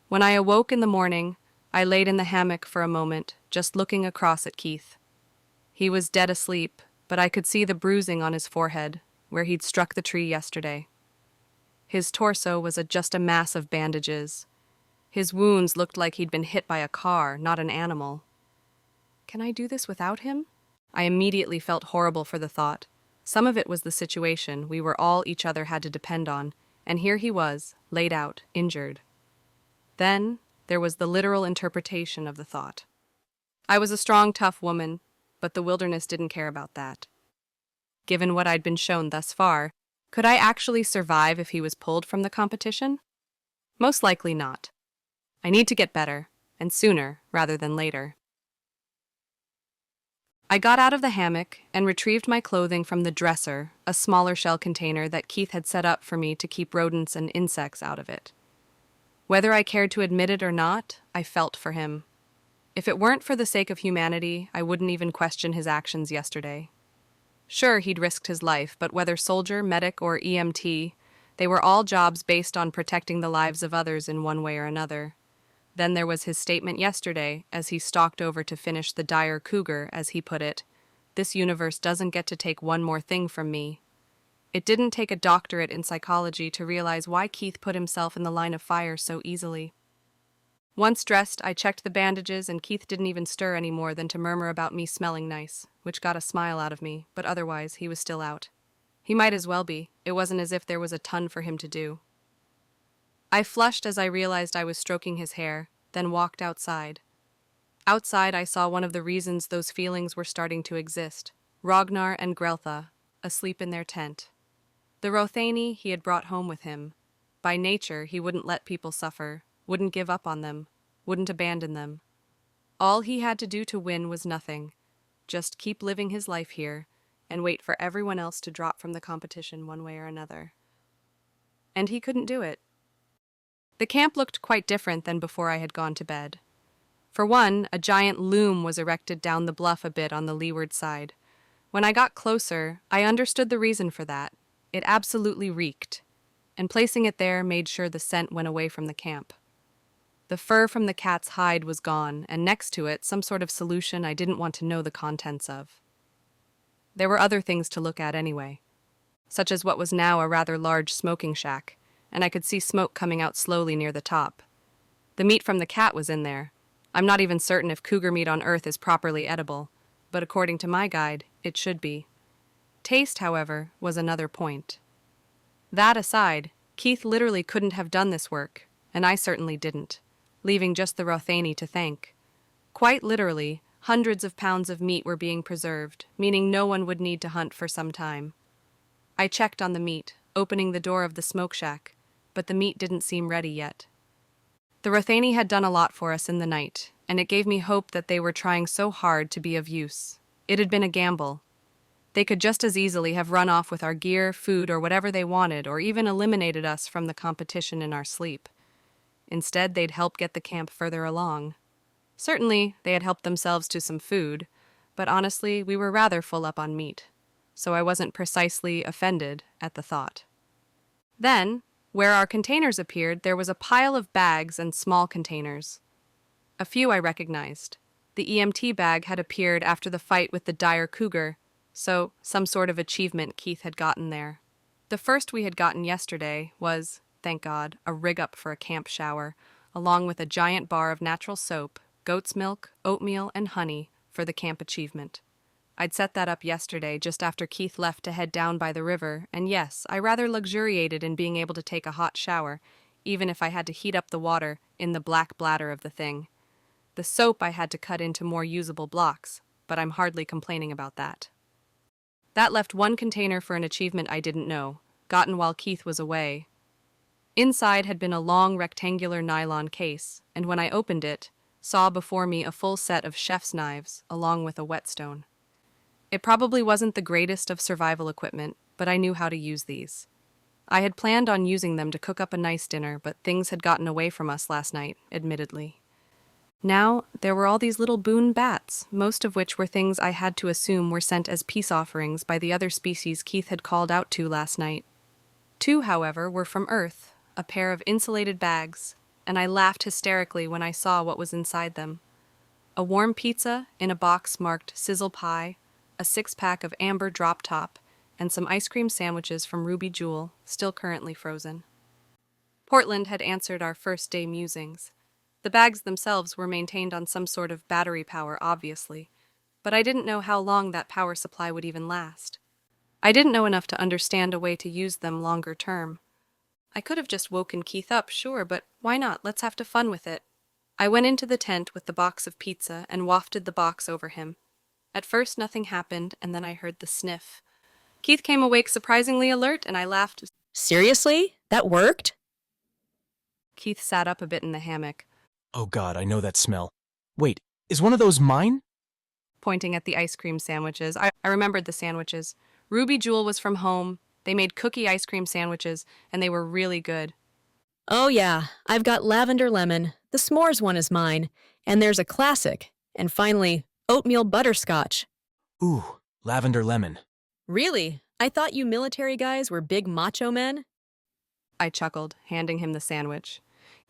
When I awoke in the morning, I laid in the hammock for a moment, just looking across at Keith. He was dead asleep, but I could see the bruising on his forehead, where he'd struck the tree yesterday. His torso was just a mass of bandages. His wounds looked like he'd been hit by a car, not an animal. Can I do this without him? I immediately felt horrible for the thought. Some of it was the situation we were all each other had to depend on, and here he was, laid out, injured. Then there was the literal interpretation of the thought. I was a strong, tough woman, but the wilderness didn't care about that. Given what I'd been shown thus far, could I actually survive if he was pulled from the competition? Most likely not. I need to get better, and sooner rather than later. I got out of the hammock and retrieved my clothing from the dresser, a smaller shell container that Keith had set up for me to keep rodents and insects out of it. Whether I cared to admit it or not, I felt for him. If it weren't for the sake of humanity, I wouldn't even question his actions yesterday. Sure, he'd risked his life, but whether soldier, medic, or EMT, they were all jobs based on protecting the lives of others in one way or another. Then there was his statement yesterday, as he stalked over to finish the dire cougar, as he put it. This universe doesn't get to take one more thing from me. It didn't take a doctorate in psychology to realize why Keith put himself in the line of fire so easily. Once dressed, I checked the bandages, and Keith didn't even stir any more than to murmur about me smelling nice, which got a smile out of me, but otherwise he was still out. He might as well be. It wasn't as if there was a ton for him to do. I flushed as I realized I was stroking his hair, then walked outside. Outside, I saw one of the reasons those feelings were starting to exist. Ragnar and Greltha, asleep in their tent. The Rothani he had brought home with him. By nature, he wouldn't let people suffer, wouldn't give up on them, wouldn't abandon them. All he had to do to win was nothing. Just keep living his life here, and wait for everyone else to drop from the competition one way or another. And he couldn't do it. The camp looked quite different than before I had gone to bed. For one, a giant loom was erected down the bluff a bit on the leeward side. When I got closer, I understood the reason for that. It absolutely reeked, and placing it there made sure the scent went away from the camp. The fur from the cat's hide was gone, and next to it, some sort of solution I didn't want to know the contents of. There were other things to look at anyway, such as what was now a rather large smoking shack, and I could see smoke coming out slowly near the top. The meat from the cat was in there. I'm not even certain if cougar meat on Earth is properly edible, but according to my guide, it should be. Taste, however, was another point. That aside, Keith literally couldn't have done this work, and I certainly didn't, leaving just the Rothani to thank. Quite literally, hundreds of pounds of meat were being preserved, meaning no one would need to hunt for some time. I checked on the meat, opening the door of the smoke shack, but the meat didn't seem ready yet. The Rothani had done a lot for us in the night, and it gave me hope that they were trying so hard to be of use. It had been a gamble. They could just as easily have run off with our gear, food, or whatever they wanted, or even eliminated us from the competition in our sleep. Instead, they'd help get the camp further along. Certainly, they had helped themselves to some food, but honestly, we were rather full up on meat, so I wasn't precisely offended at the thought. Then, where our containers appeared, there was a pile of bags and small containers. A few I recognized. The EMT bag had appeared after the fight with the dire cougar, so some sort of achievement Keith had gotten there. The first we had gotten yesterday was, thank God, a rig-up for a camp shower, along with a giant bar of natural soap, goat's milk, oatmeal, and honey for the camp achievement. I'd set that up yesterday just after Keith left to head down by the river, and yes, I rather luxuriated in being able to take a hot shower, even if I had to heat up the water in the black bladder of the thing. The soap I had to cut into more usable blocks, but I'm hardly complaining about that. That left one container for an achievement I didn't know, gotten while Keith was away. Inside had been a long rectangular nylon case, and when I opened it, saw before me a full set of chef's knives, along with a whetstone. It probably wasn't the greatest of survival equipment, but I knew how to use these. I had planned on using them to cook up a nice dinner, but things had gotten away from us last night, admittedly. Now, there were all these little boon bats, most of which were things I had to assume were sent as peace offerings by the other species Keith had called out to last night. Two, however, were from Earth, a pair of insulated bags, and I laughed hysterically when I saw what was inside them. A warm pizza in a box marked sizzle pie, a six-pack of amber drop top, and some ice cream sandwiches from Ruby Jewel, still currently frozen. Portland had answered our first day musings. The bags themselves were maintained on some sort of battery power, obviously, but I didn't know how long that power supply would even last. I didn't know enough to understand a way to use them longer term. I could have just woken Keith up, sure, but why not? Let's have fun with it. I went into the tent with the box of pizza and wafted the box over him. At first nothing happened, and then I heard the sniff. Keith came awake surprisingly alert, and I laughed. Seriously? That worked? Keith sat up a bit in the hammock, Oh God, I know that smell. Wait, is one of those mine? pointing at the ice cream sandwiches. I remembered the sandwiches. Ruby Jewel was from home. They made cookie ice cream sandwiches, and they were really good. Oh yeah, I've got lavender lemon. The s'mores one is mine. And there's a classic. And finally, oatmeal butterscotch. Ooh, lavender lemon. Really? I thought you military guys were big macho men? I chuckled, handing him the sandwich.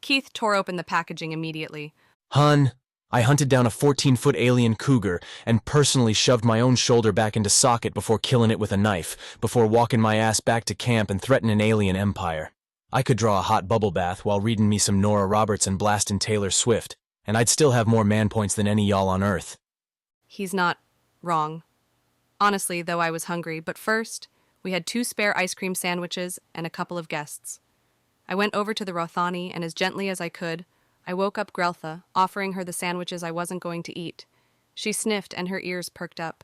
Keith tore open the packaging immediately. Hun, I hunted down a 14-foot alien cougar and personally shoved my own shoulder back into socket before killing it with a knife, before walking my ass back to camp and threatening an alien empire. I could draw a hot bubble bath while reading me some Nora Roberts and blasting Taylor Swift, and I'd still have more man points than any y'all on Earth. He's not wrong. Honestly, though, I was hungry, but first, we had 2 spare ice cream sandwiches and a couple of guests. I went over to the Rothani, and as gently as I could, I woke up Greltha, offering her the sandwiches I wasn't going to eat. She sniffed, and her ears perked up.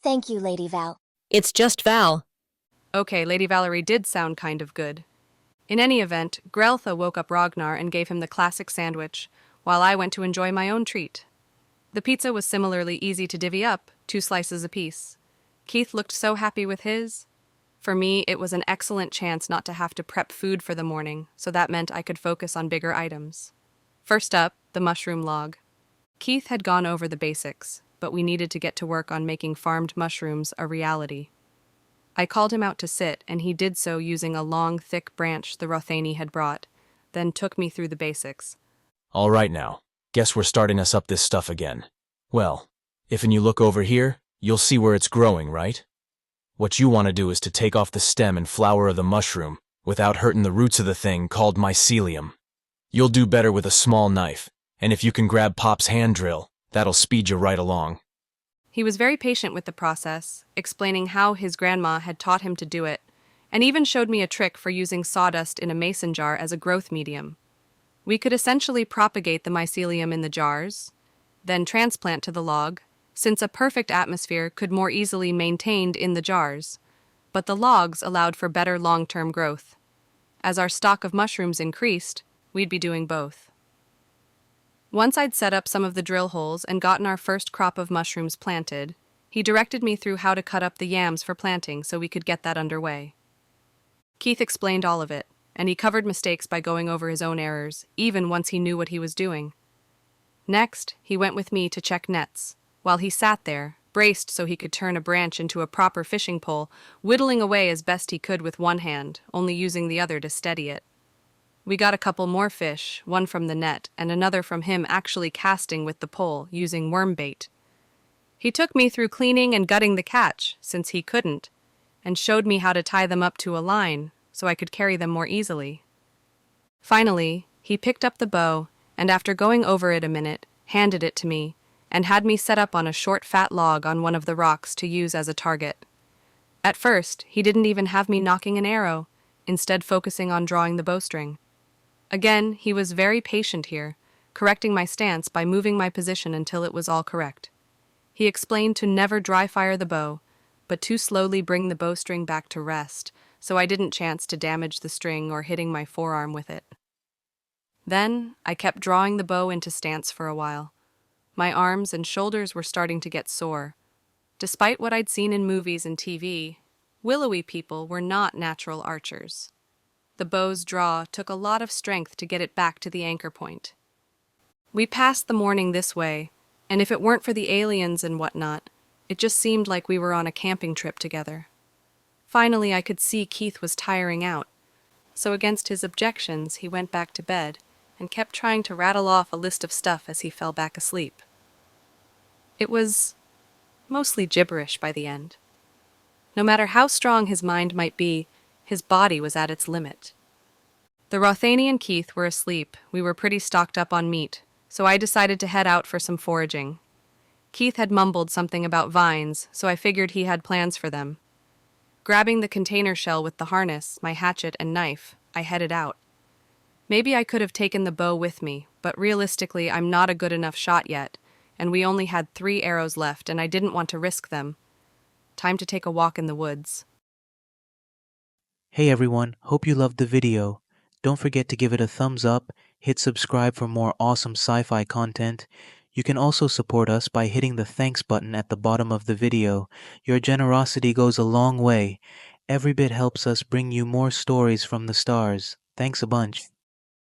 Thank you, Lady Val. It's just Val. Okay, Lady Valerie did sound kind of good. In any event, Greltha woke up Ragnar and gave him the classic sandwich, while I went to enjoy my own treat. The pizza was similarly easy to divvy up, 2 slices apiece. Keith looked so happy with his. For me, it was an excellent chance not to have to prep food for the morning, so that meant I could focus on bigger items. First up, the mushroom log. Keith had gone over the basics, but we needed to get to work on making farmed mushrooms a reality. I called him out to sit, and he did so using a long, thick branch the Rothani had brought, then took me through the basics. All right now, guess we're starting us up this stuff again. Well, if you look over here, you'll see where it's growing, right? What you want to do is to take off the stem and flower of the mushroom without hurting the roots of the thing called mycelium. You'll do better with a small knife, and if you can grab Pop's hand drill, that'll speed you right along. He was very patient with the process, explaining how his grandma had taught him to do it, and even showed me a trick for using sawdust in a mason jar as a growth medium. We could essentially propagate the mycelium in the jars, then transplant to the log, since a perfect atmosphere could more easily be maintained in the jars, but the logs allowed for better long-term growth. As our stock of mushrooms increased, we'd be doing both. Once I'd set up some of the drill holes and gotten our first crop of mushrooms planted, he directed me through how to cut up the yams for planting so we could get that underway. Keith explained all of it, and he covered mistakes by going over his own errors, even once he knew what he was doing. Next, he went with me to check nets, while he sat there, braced so he could turn a branch into a proper fishing pole, whittling away as best he could with one hand, only using the other to steady it. We got a couple more fish, one from the net and another from him actually casting with the pole using worm bait. He took me through cleaning and gutting the catch, since he couldn't, and showed me how to tie them up to a line so I could carry them more easily. Finally, he picked up the bow and after going over it a minute, handed it to me and had me set up on a short fat log on one of the rocks to use as a target. At first, he didn't even have me nocking an arrow, instead focusing on drawing the bowstring. Again, he was very patient here, correcting my stance by moving my position until it was all correct. He explained to never dry fire the bow, but to slowly bring the bowstring back to rest, so I didn't chance to damage the string or hitting my forearm with it. Then, I kept drawing the bow into stance for a while. My arms and shoulders were starting to get sore. Despite what I'd seen in movies and TV, willowy people were not natural archers. The bow's draw took a lot of strength to get it back to the anchor point. We passed the morning this way, and if it weren't for the aliens and whatnot, it just seemed like we were on a camping trip together. Finally, I could see Keith was tiring out, so against his objections, he went back to bed, and kept trying to rattle off a list of stuff as he fell back asleep. It was mostly gibberish by the end. No matter how strong his mind might be, his body was at its limit. The Rothani and Keith were asleep. We were pretty stocked up on meat, so I decided to head out for some foraging. Keith had mumbled something about vines, so I figured he had plans for them. Grabbing the container shell with the harness, my hatchet and knife, I headed out. Maybe I could have taken the bow with me, but realistically I'm not a good enough shot yet, and we only had 3 arrows left and I didn't want to risk them. Time to take a walk in the woods. Hey everyone, hope you loved the video. Don't forget to give it a thumbs up, hit subscribe for more awesome sci-fi content. You can also support us by hitting the thanks button at the bottom of the video. Your generosity goes a long way. Every bit helps us bring you more stories from the stars. Thanks a bunch.